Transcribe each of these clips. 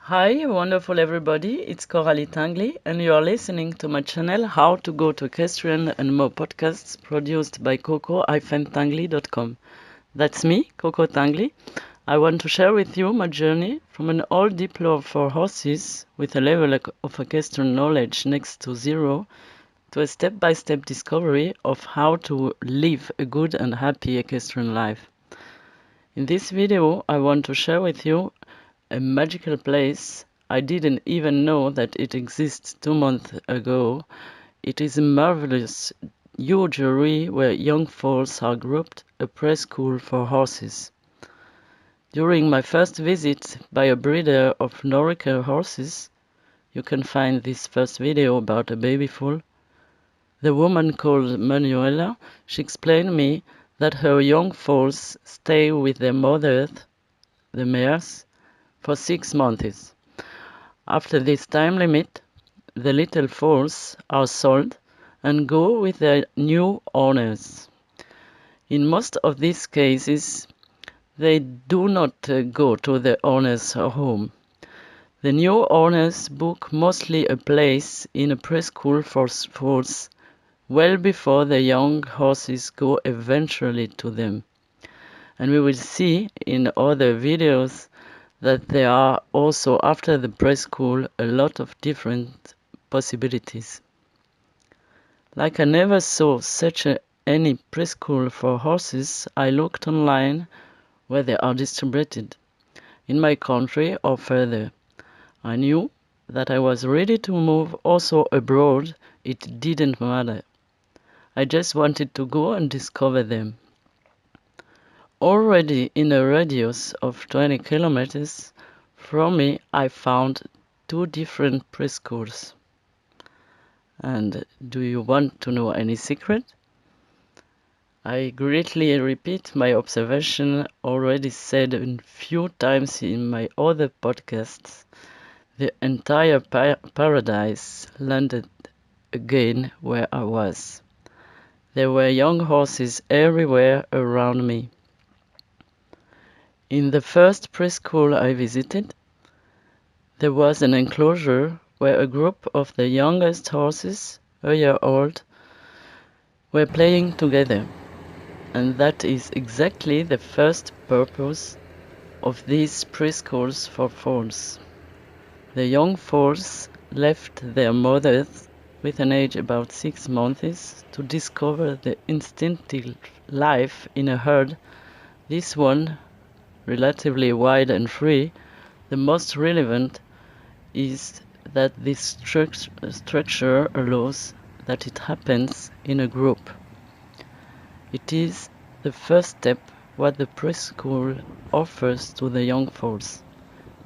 Hi, wonderful everybody. It's Coco Tinguely, and you are listening to my channel How to Go to Equestrian and More podcasts produced by coco-tinguely.com. That's me, Coco Tinguely. I want to share with you my journey from an old diploma for horses with a level of equestrian knowledge next to zero to a step-by-step discovery of how to live a good and happy equestrian life. In this video, I want to share with you a magical place I didn't even know that it exists 2 months ago. It is a marvelous huge where young foals are grouped, a preschool for horses. During my first visit by a breeder of Norwegian horses, you can find this first video about a baby foal. The woman called Manuela, she explained me that her young foals stay with their mothers, the mares, for 6 months. After this time limit, the little foals are sold and go with their new owners. In most of these cases, they do not go to the owner's home. The new owners book mostly a place in a preschool for foals well before the young horses go eventually to them. And we will see in other videos that there are also, after the preschool, a lot of different possibilities. Like I never saw any preschool for horses, I looked online where they are distributed, in my country or further. I knew that I was ready to move also abroad. It didn't matter. I just wanted to go and discover them. Already in a radius of 20 kilometers from me, I found 2 different preschools. And do you want to know any secret? I greatly repeat my observation already said a few times in my other podcasts. The entire paradise landed again where I was. There were young horses everywhere around me. In the first preschool I visited, there was an enclosure where a group of the youngest horses, a year old, were playing together. And that is exactly the first purpose of these preschools for foals. The young foals left their mothers with an age about 6 months to discover the instinctive life in a herd, this one relatively wide and free. The most relevant is that this structure allows that it happens in a group. It is the first step what the preschool offers to the young foals.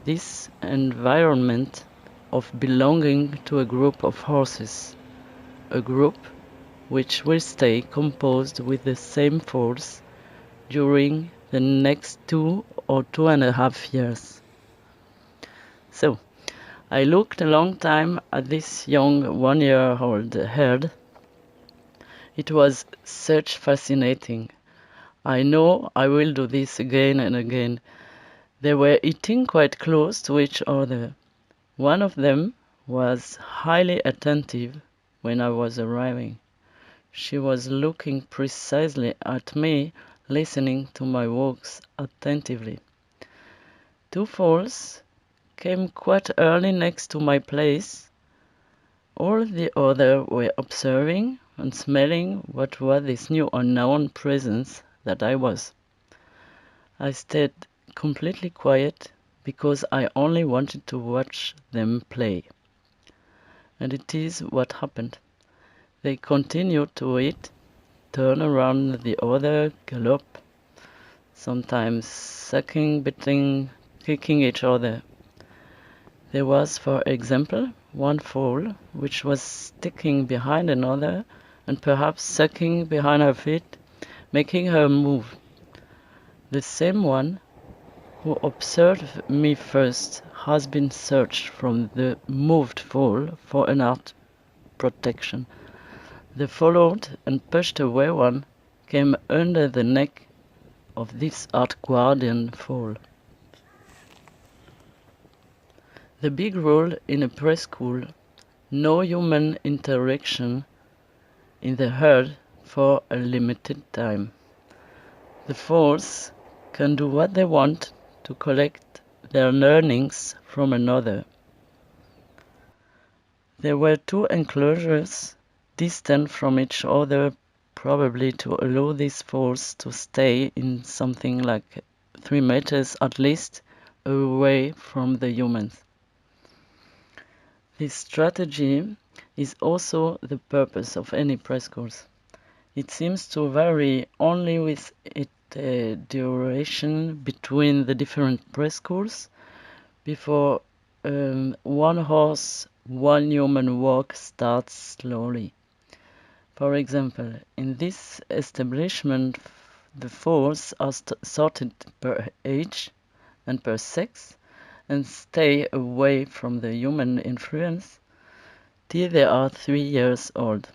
This environment of belonging to a group of horses, a group which will stay composed with the same foals during the next 2 or 2.5 years. So, I looked a long time at this young 1-year-old herd. It was such fascinating. I know I will do this again and again. They were eating quite close to each other. One of them was highly attentive when I was arriving. She was looking precisely at me, listening to my walks attentively. 2 foals came quite early next to my place. All the others were observing and smelling what was this new unknown presence that I was. I stayed completely quiet because I only wanted to watch them play. And it is what happened. They continued to eat, turn around the other, gallop, sometimes sucking, biting, kicking each other. There was, for example, one foal which was sticking behind another and perhaps sucking behind her feet, making her move. The same one who observed me first has been searched from the moved foal for an art protection. The followed and pushed away one came under the neck of this art guardian foal. The big rule in a preschool: no human interaction in the herd for a limited time. The foals can do what they want to collect their learnings from another. There were 2 enclosures distant from each other, probably to allow these foals to stay in something like 3 meters at least away from the humans. This strategy is also the purpose of any preschools. It seems to vary only with its duration between the different preschools. Before one horse, one human walk starts slowly. For example, in this establishment, the foals are sorted per age and per sex and stay away from the human influence till they are 3 years old.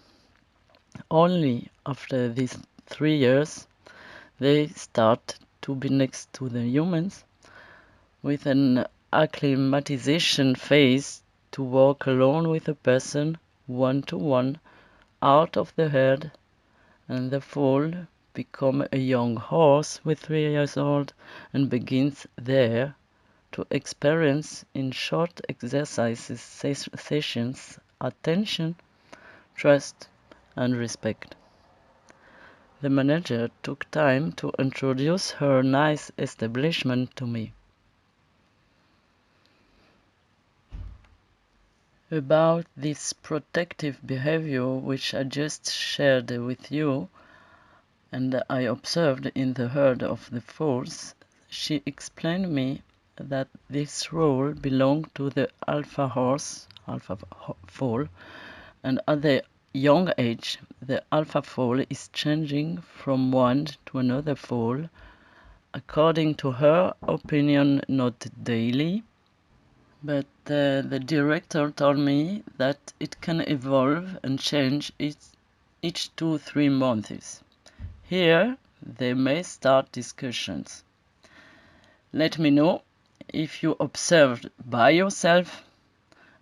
Only after these 3 years they start to be next to the humans, with an acclimatization phase to walk alone with a person, one-to-one, out of the herd, and the foal become a young horse with 3 years old and begins there to experience in short exercises sessions attention, trust, and respect. The manager took time to introduce her nice establishment to me. About this protective behavior which I just shared with you, and I observed in the herd of the foals, she explained me that this role belonged to the alpha horse, alpha foal, and at the young age, the alpha foal is changing from one to another foal, according to her opinion, not daily, but the director told me that it can evolve and change each 2-3 months. Here, they may start discussions. Let me know if you observed by yourself,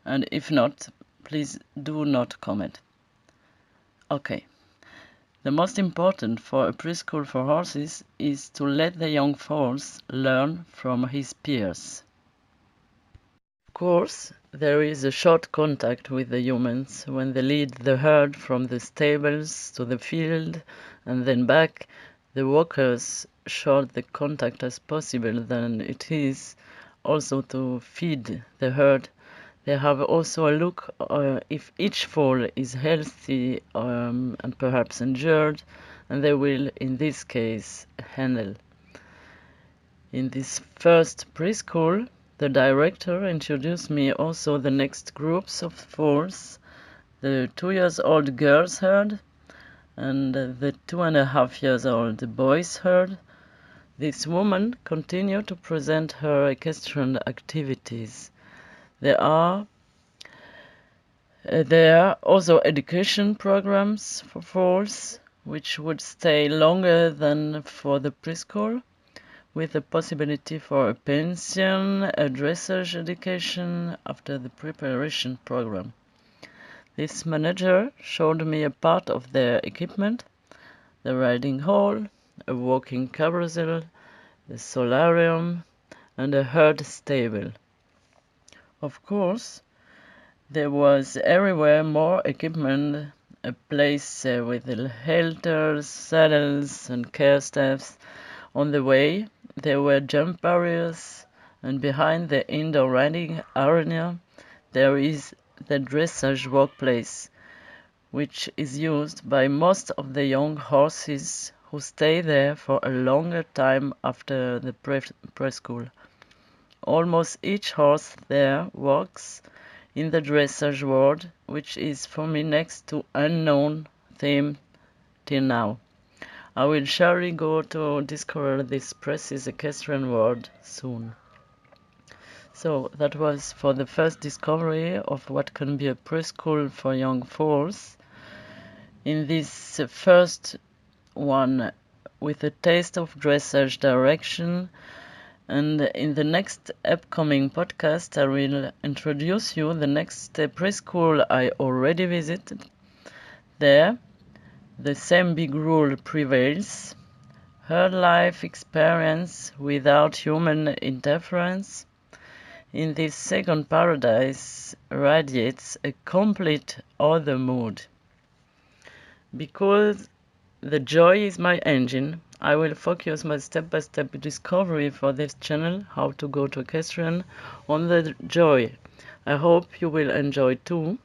and if not, please do not comment. Okay. The most important for a preschool for horses is to let the young foals learn from his peers. Of course, there is a short contact with the humans when they lead the herd from the stables to the field and then back. The walkers short the contact as possible than it is also to feed the herd. They have also a look if each foal is healthy and perhaps injured, and they will, in this case, handle. In this first preschool, the director introduced me also the next groups of foals, the 2-year-old girls herd and the 2.5-year-old boys herd. This woman continued to present her equestrian activities. There are also education programs for foals, which would stay longer than for the preschool, with the possibility for a pension, a dressage education after the preparation program. This manager showed me a part of their equipment: the riding hall, a walking carousel, the solarium, and a herd stable. Of course, there was everywhere more equipment, a place with halters, saddles, and care staffs. On the way, there were jump barriers, and behind the indoor riding arena, there is the dressage workplace, which is used by most of the young horses who stay there for a longer time after the preschool. Almost each horse there works in the dressage world, which is for me next to unknown theme till now. I will surely go to discover this precious equestrian world soon. So that was for the first discovery of what can be a preschool for young foals. In this first one, with a taste of dressage direction And in the next upcoming podcast, I will introduce you the next preschool I already visited. There, the same big rule prevails. Her life experience without human interference in this second paradise radiates a complete other mood. Because the joy is my engine, I will focus my step-by-step discovery for this channel, how to go to equestrian, on the joy. I hope you will enjoy too.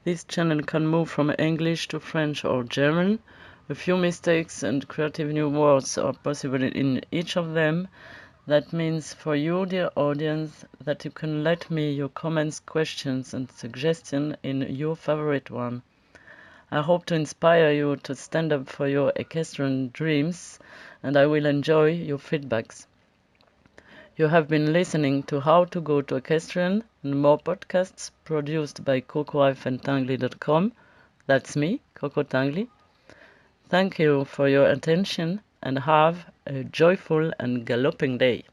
This channel can move from English to French or German. A few mistakes and creative new words are possible in each of them. That means for you, dear audience, that you can let me your comments, questions and suggestions in your favorite one. I hope to inspire you to stand up for your equestrian dreams, and I will enjoy your feedbacks. You have been listening to How to Go to Equestrian and more podcasts produced by coco-tinguely.com. That's me, Coco Tinguely. Thank you for your attention and have a joyful and galloping day.